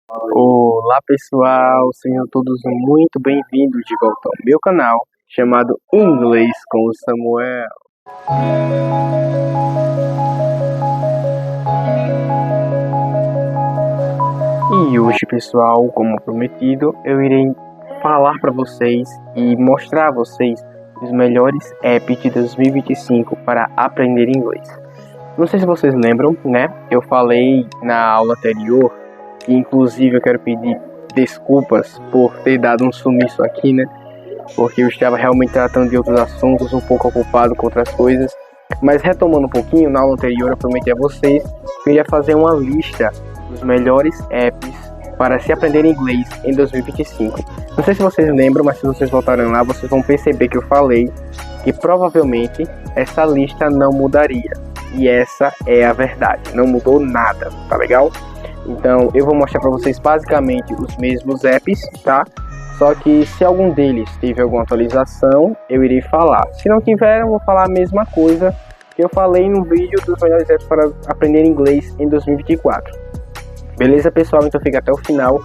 Olá pessoal, sejam todos muito bem-vindos de volta ao meu canal chamado Inglês com o Samuel. E hoje pessoal, como prometido, eu irei falar para vocês e mostrar a vocês os melhores apps de 2025 para aprender inglês. Não sei se vocês lembram, né? Eu falei na aula anterior, e inclusive eu quero pedir desculpas por ter dado um sumiço aqui, né? Porque eu estava realmente tratando de outros assuntos, um pouco ocupado com outras coisas. Mas retomando um pouquinho, na aula anterior eu prometi a vocês que eu ia fazer uma lista dos melhores apps para se aprender inglês em 2025. Não sei se vocês lembram, mas se vocês voltarem lá, vocês vão perceber que eu falei que provavelmente essa lista não mudaria. E essa é a verdade, não mudou nada, tá legal? Então eu vou mostrar para vocês basicamente os mesmos apps, tá? Só que se algum deles tiver alguma atualização, eu irei falar. Se não tiver, eu vou falar a mesma coisa que eu falei no vídeo dos melhores apps para aprender inglês em 2024. Beleza, pessoal? Então fica até o final.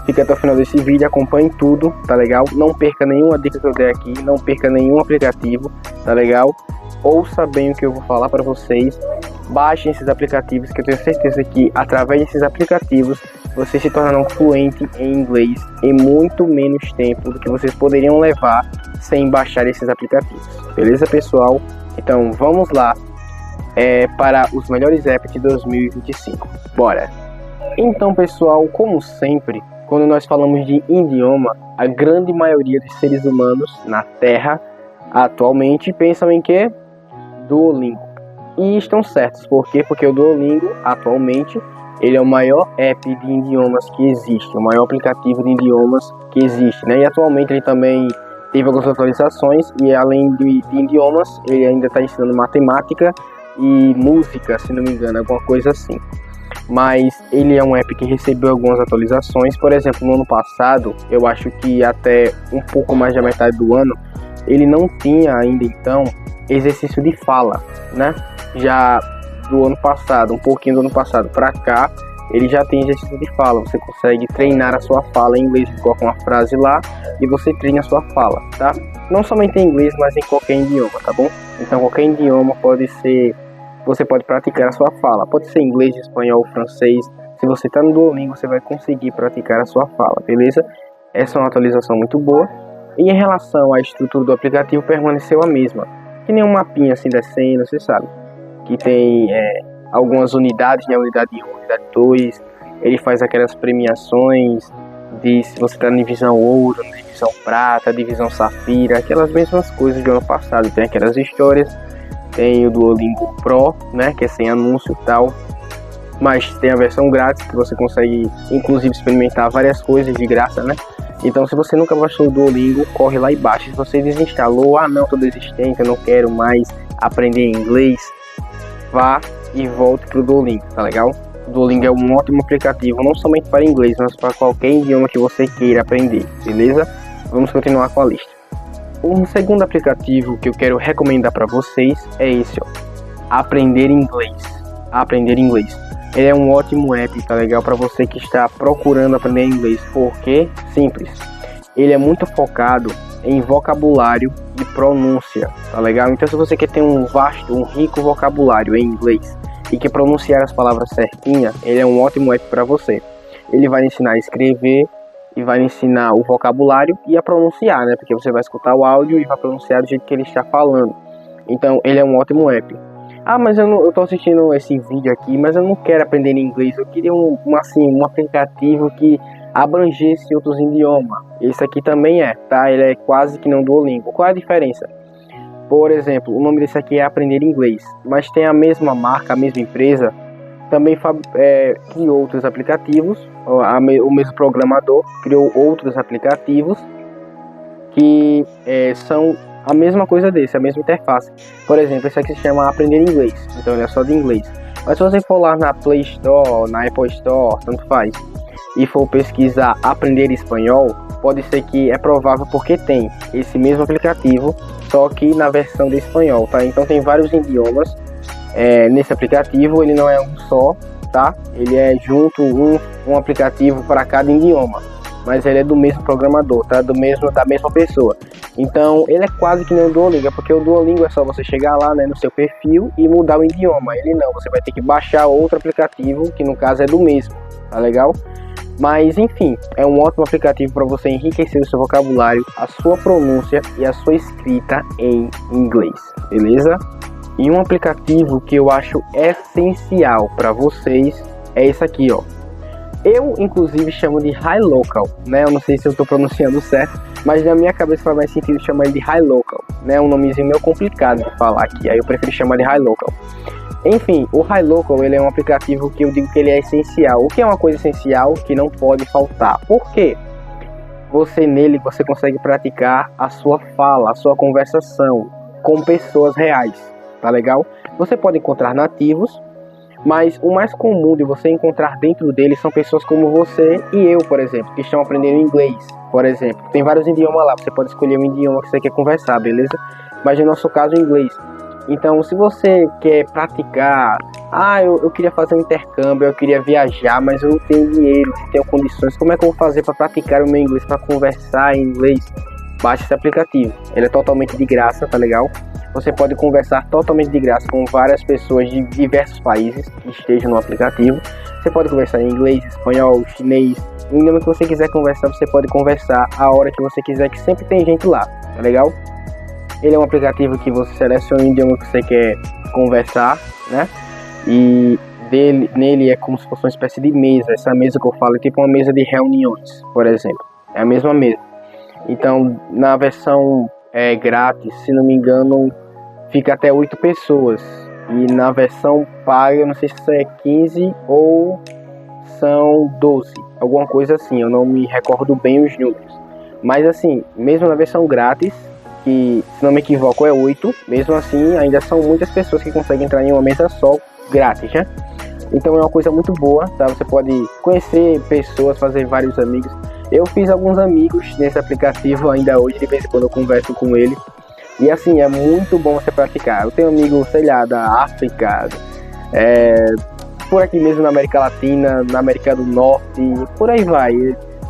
Fica até o final desse vídeo, acompanhe tudo, tá legal? Não perca nenhuma dica que eu dei aqui, não perca nenhum aplicativo, tá legal? Ouça bem o que eu vou falar para vocês. Baixem esses aplicativos, que eu tenho certeza que através desses aplicativos vocês se tornarão fluentes em inglês em muito menos tempo do que vocês poderiam levar sem baixar esses aplicativos. Beleza, pessoal? Então vamos lá para os melhores apps de 2025. Bora! Então, pessoal, como sempre, quando nós falamos de idioma, a grande maioria dos seres humanos na Terra atualmente pensam em quê? Duolingo. E estão certos. Por quê? Porque o Duolingo, atualmente, ele é o maior app de idiomas que existe, o maior aplicativo de idiomas que existe, né? E atualmente ele também teve algumas atualizações e além de idiomas, ele ainda está ensinando matemática e música, se não me engano, alguma coisa assim. Mas ele é um app que recebeu algumas atualizações. Por exemplo, no ano passado, eu acho que até um pouco mais da metade do ano, ele não tinha ainda então exercício de fala, né? Já do ano passado, um pouquinho do ano passado para cá, ele já tem exercício de fala. Você consegue treinar a sua fala em inglês, você coloca uma frase lá e você treina a sua fala, tá? Não somente em inglês, mas em qualquer idioma, tá bom? Então qualquer idioma pode ser, você pode praticar a sua fala. Pode ser inglês, espanhol, francês. Se você está no Duolingo, você vai conseguir praticar a sua fala, beleza? Essa é uma atualização muito boa. E em relação à estrutura do aplicativo, permaneceu a mesma. Que nem um mapinha assim descendo, você sabe. Que tem algumas unidades, né? Unidade 1, unidade 2. Ele faz aquelas premiações de se você está na divisão ouro, na divisão prata, divisão safira. Aquelas mesmas coisas do ano passado. Tem aquelas histórias. Tem o Duolingo Pro, né? Que é sem anúncio e tal. Mas tem a versão grátis que você consegue, inclusive, experimentar várias coisas de graça, né? Então, se você nunca baixou o Duolingo, corre lá e baixa. Se você desinstalou, não, tô desistente, eu não quero mais aprender inglês, vá e volte pro Duolingo, tá legal? O Duolingo é um ótimo aplicativo, não somente para inglês, mas para qualquer idioma que você queira aprender, beleza? Vamos continuar com a lista. Um segundo aplicativo que eu quero recomendar para vocês é esse, ó, Aprender Inglês. Aprender Inglês. Ele é um ótimo app, tá legal? Para você que está procurando aprender inglês. Porque, simples, ele é muito focado em vocabulário e pronúncia, tá legal? Então, se você quer ter um rico vocabulário em inglês e quer pronunciar as palavras certinha, ele é um ótimo app para você. Ele vai ensinar a escrever e vai ensinar o vocabulário e a pronunciar, né? Porque você vai escutar o áudio e vai pronunciar do jeito que ele está falando. Então, ele é um ótimo app. Mas eu tô assistindo esse vídeo aqui, mas eu não quero aprender inglês. Eu queria um aplicativo que abrangesse outros idiomas. Esse aqui também tá? Ele é quase que não Duolingo. Qual é a diferença? Por exemplo, o nome desse aqui é Aprender Inglês, mas tem a mesma marca, a mesma empresa, também criou outros aplicativos. O mesmo programador criou outros aplicativos que são a mesma coisa desse, a mesma interface. Por exemplo, esse aqui se chama Aprender Inglês, então ele é só de inglês. Mas se você for lá na Play Store, na Apple Store, tanto faz, e for pesquisar Aprender Espanhol, pode ser que é provável porque tem esse mesmo aplicativo, só que na versão de espanhol, tá? Então tem vários idiomas nesse aplicativo, ele não é um só, tá? Ele é junto um aplicativo para cada idioma, mas ele é do mesmo programador, tá? Da mesma pessoa. Então ele é quase que nem o Duolingo, porque o Duolingo é só você chegar lá, né, no seu perfil e mudar o idioma. Ele não, você vai ter que baixar outro aplicativo, que no caso é do mesmo, tá legal? Mas enfim, é um ótimo aplicativo para você enriquecer o seu vocabulário, a sua pronúncia e a sua escrita em inglês, beleza? E um aplicativo que eu acho essencial para vocês é esse aqui, ó. Eu, inclusive, chamo de HiLocal, né? Eu não sei se eu estou pronunciando certo, mas na minha cabeça faz mais sentido chamar ele de HiLocal, né? Um nomezinho meio complicado de falar aqui, aí eu prefiro chamar de HiLocal. Enfim, o HiLocal, ele é um aplicativo que eu digo que ele é essencial. O que é uma coisa essencial que não pode faltar? Por quê? Nele você consegue praticar a sua fala, a sua conversação com pessoas reais, tá legal? Você pode encontrar nativos, mas o mais comum de você encontrar dentro dele são pessoas como você e eu, por exemplo, que estão aprendendo inglês, por exemplo. Tem vários idiomas lá, você pode escolher um idioma que você quer conversar, beleza? Mas no nosso caso, o inglês. Então, se você quer praticar, eu queria fazer um intercâmbio, eu queria viajar, mas eu não tenho dinheiro, não tenho condições, como é que eu vou fazer para praticar o meu inglês, para conversar em inglês? Baixe esse aplicativo, ele é totalmente de graça, tá legal? Você pode conversar totalmente de graça com várias pessoas de diversos países que estejam no aplicativo. Você pode conversar em inglês, espanhol, chinês, o idioma que você quiser conversar, você pode conversar a hora que você quiser, que sempre tem gente lá, tá legal? Ele é um aplicativo que você seleciona o idioma que você quer conversar, né? E nele é como se fosse uma espécie de mesa. Essa mesa que eu falo é tipo uma mesa de reuniões, por exemplo. É a mesma mesa. Então, na versão grátis, se não me engano, fica até 8 pessoas. E na versão paga, eu não sei se é 15 ou são 12. Alguma coisa assim, eu não me recordo bem os números. Mas assim, mesmo na versão grátis, que se não me equivoco é 8, mesmo assim ainda são muitas pessoas que conseguem entrar em uma mesa só grátis, né? Então é uma coisa muito boa, tá? Você pode conhecer pessoas, fazer vários amigos. Eu fiz alguns amigos nesse aplicativo ainda hoje, de vez em quando eu converso com ele. E assim, é muito bom você praticar. Eu tenho amigos, sei lá, da África, por aqui mesmo na América Latina, na América do Norte, por aí vai.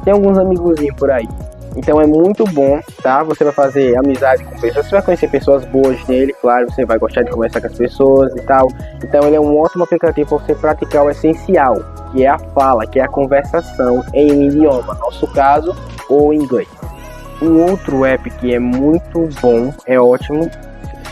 Tem alguns amigozinhos por aí. Então é muito bom, tá? Você vai fazer amizade com pessoas, você vai conhecer pessoas boas nele, claro, você vai gostar de conversar com as pessoas e tal. Então ele é um ótimo aplicativo para você praticar o essencial, que é a fala, que é a conversação em um idioma, no nosso caso, o inglês. Um outro app que é muito bom, é ótimo,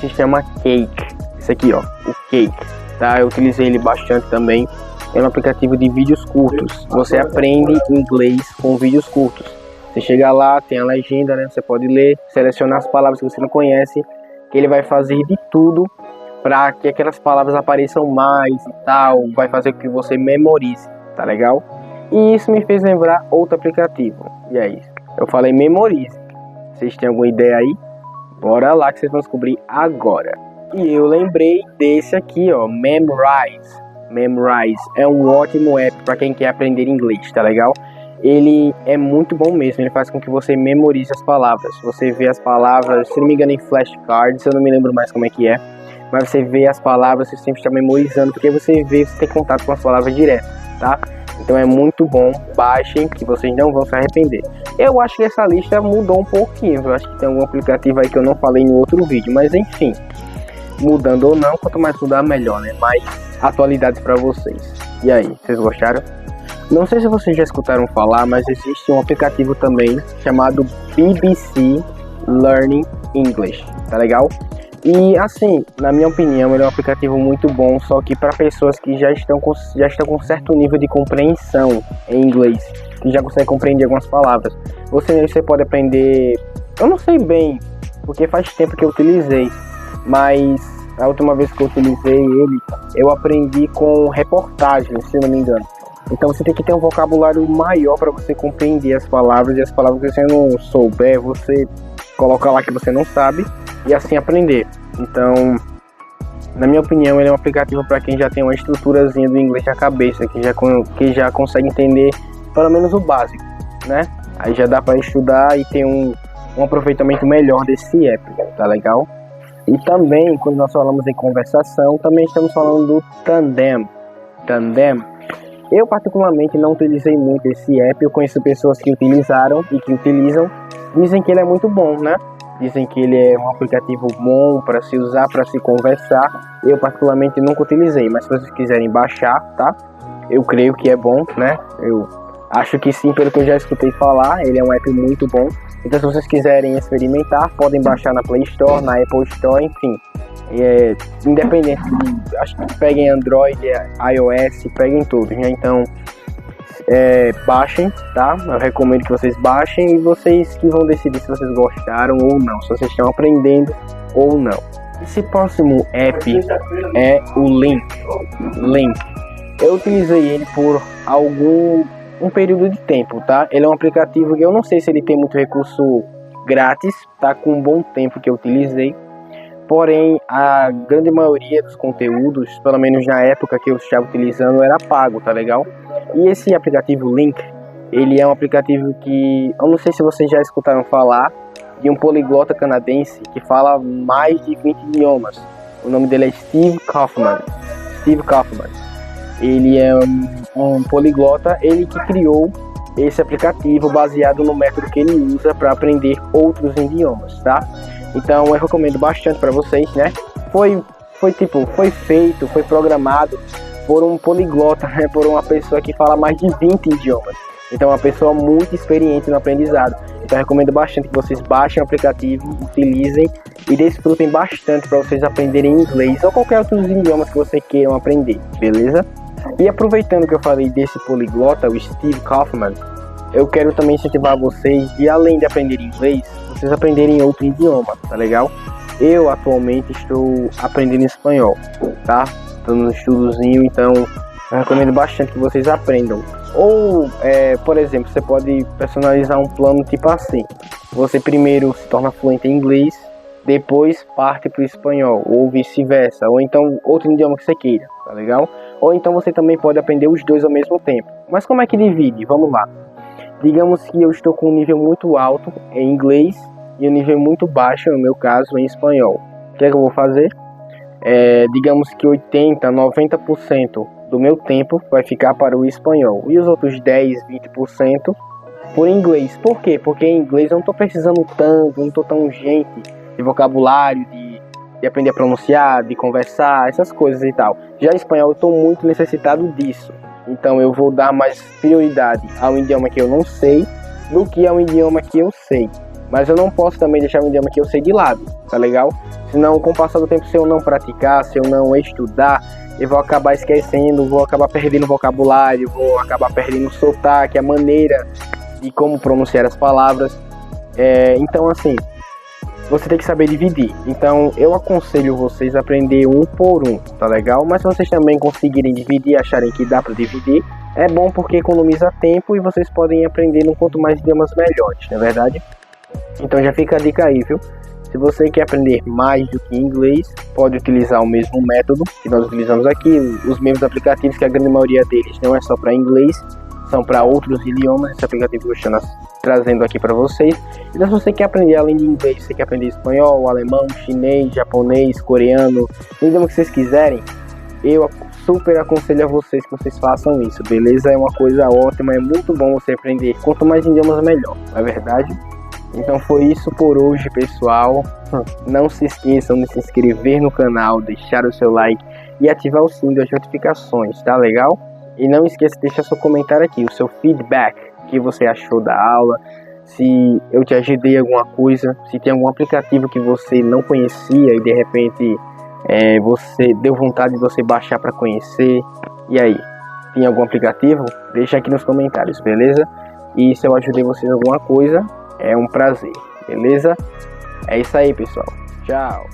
se chama Cake. Esse aqui, ó, o Cake, tá? Eu utilizei ele bastante também. É um aplicativo de vídeos curtos. Você aprende inglês com vídeos curtos. Você chega lá, tem a legenda, né? Você pode ler, selecionar as palavras que você não conhece, que ele vai fazer de tudo para que aquelas palavras apareçam mais e tal, vai fazer com que você memorize, tá legal? E isso me fez lembrar outro aplicativo. E aí, eu falei memorize. Vocês têm alguma ideia aí? Bora lá que vocês vão descobrir agora. E eu lembrei desse aqui, ó, Memrise. Memrise é um ótimo app para quem quer aprender inglês, tá legal? Ele é muito bom mesmo, ele faz com que você memorize as palavras. Você vê as palavras, se não me engano em flashcards, eu não me lembro mais como é que é. Mas você vê as palavras, você sempre está memorizando, porque você tem contato com as palavras direto, tá? Então é muito bom, baixem, que vocês não vão se arrepender. Eu acho que essa lista mudou um pouquinho, eu acho que tem algum aplicativo aí que eu não falei em outro vídeo. Mas enfim, mudando ou não, quanto mais mudar melhor, né? Mais atualidades para vocês. E aí, vocês gostaram? Não sei se vocês já escutaram falar, mas existe um aplicativo também chamado BBC Learning English, tá legal? E assim, na minha opinião, ele é um aplicativo muito bom, só que para pessoas que já estão com certo nível de compreensão em inglês, que já conseguem compreender algumas palavras. Você pode aprender, eu não sei bem, porque faz tempo que eu utilizei, mas a última vez que eu utilizei ele, eu aprendi com reportagem, se não me engano. Então você tem que ter um vocabulário maior para você compreender as palavras, e as palavras que você não souber, você coloca lá que você não sabe e assim aprender. Então, na minha opinião, ele é um aplicativo para quem já tem uma estruturazinha do inglês na cabeça, que já consegue entender pelo menos o básico, né? Aí já dá para estudar e ter um aproveitamento melhor desse app, tá legal? E também, quando nós falamos em conversação, também estamos falando do Tandem. Tandem Eu particularmente não utilizei muito esse app, eu conheço pessoas que utilizaram e que utilizam, dizem que ele é muito bom, né? Dizem que ele é um aplicativo bom para se usar, para se conversar. Eu particularmente nunca utilizei, mas se vocês quiserem baixar, tá? Eu creio que é bom, né? Eu acho que sim, pelo que eu já escutei falar, ele é um app muito bom. Então se vocês quiserem experimentar, podem baixar na Play Store, na Apple Store, enfim. Independente, acho que peguem Android, iOS, peguem todos, né? Então baixem, tá? Eu recomendo que vocês baixem e vocês que vão decidir se vocês gostaram ou não, se vocês estão aprendendo ou não. Esse próximo app é o Link. Eu utilizei ele por um período de tempo, tá? Ele é um aplicativo que eu não sei se ele tem muito recurso grátis, tá? Com um bom tempo que eu utilizei. Porém, a grande maioria dos conteúdos, pelo menos na época que eu estava utilizando, era pago, tá legal? E esse aplicativo Link, ele é um aplicativo que, eu não sei se vocês já escutaram falar, de um poliglota canadense que fala mais de 20 idiomas. O nome dele é Steve Kaufman. Ele é um poliglota, ele que criou esse aplicativo baseado no método que ele usa para aprender outros idiomas, tá? Então eu recomendo bastante para vocês, né? Foi programado por um poliglota, né? Por uma pessoa que fala mais de 20 idiomas. Então é uma pessoa muito experiente no aprendizado. Então eu recomendo bastante que vocês baixem o aplicativo, utilizem e desfrutem bastante para vocês aprenderem inglês ou qualquer outro idioma que vocês queiram aprender, beleza? E aproveitando que eu falei desse poliglota, o Steve Kaufman, eu quero também incentivar vocês de, além de aprender inglês, vocês aprenderem outro idioma, tá legal? Eu atualmente estou aprendendo espanhol, tá? Estou no estudozinho, então eu recomendo bastante que vocês aprendam. Ou, por exemplo, você pode personalizar um plano tipo assim: você primeiro se torna fluente em inglês, depois parte para o espanhol, ou vice-versa, ou então outro idioma que você queira, tá legal? Ou então você também pode aprender os dois ao mesmo tempo. Mas como é que divide? Vamos lá. Digamos que eu estou com um nível muito alto em inglês e um nível muito baixo, no meu caso, em espanhol. O que é que eu vou fazer? Digamos que 80, 90% do meu tempo vai ficar para o espanhol. E os outros 10, 20% por inglês. Por quê? Porque em inglês eu não estou precisando tanto, não estou tão urgente de vocabulário, de aprender a pronunciar, de conversar, essas coisas e tal. Já em espanhol eu estou muito necessitado disso. Então eu vou dar mais prioridade ao idioma que eu não sei do que ao idioma que eu sei. Mas eu não posso também deixar o idioma que eu sei de lado, tá legal? Senão, com o passar do tempo, se eu não praticar, se eu não estudar, eu vou acabar esquecendo, vou acabar perdendo vocabulário, vou acabar perdendo o sotaque, a maneira de como pronunciar as palavras. Então, assim, você tem que saber dividir. Então eu aconselho vocês a aprender um por um, tá legal? Mas se vocês também conseguirem dividir, acharem que dá para dividir, é bom porque economiza tempo e vocês podem aprender no quanto mais idiomas melhores, não é verdade? Então já fica a dica aí, viu? Se você quer aprender mais do que inglês, pode utilizar o mesmo método que nós utilizamos aqui, os mesmos aplicativos, que a grande maioria deles não é só para inglês, são para outros idiomas. Esse aplicativo que eu estou trazendo aqui para vocês. Então se você quer aprender além de inglês, você quer aprender espanhol, alemão, chinês, japonês, coreano, o idioma que vocês quiserem, eu super aconselho a vocês que vocês façam isso, beleza? É uma coisa ótima, é muito bom você aprender. Quanto mais idiomas, melhor, não é verdade? Então foi isso por hoje, pessoal. Não se esqueçam de se inscrever no canal, deixar o seu like e ativar o sininho das notificações, tá legal? E não esqueça de deixar seu comentário aqui, o seu feedback, o que você achou da aula, se eu te ajudei em alguma coisa, se tem algum aplicativo que você não conhecia e de repente você deu vontade de você baixar para conhecer. E aí, tem algum aplicativo? Deixa aqui nos comentários, beleza? E se eu ajudei vocês em alguma coisa, é um prazer, beleza? É isso aí, pessoal. Tchau!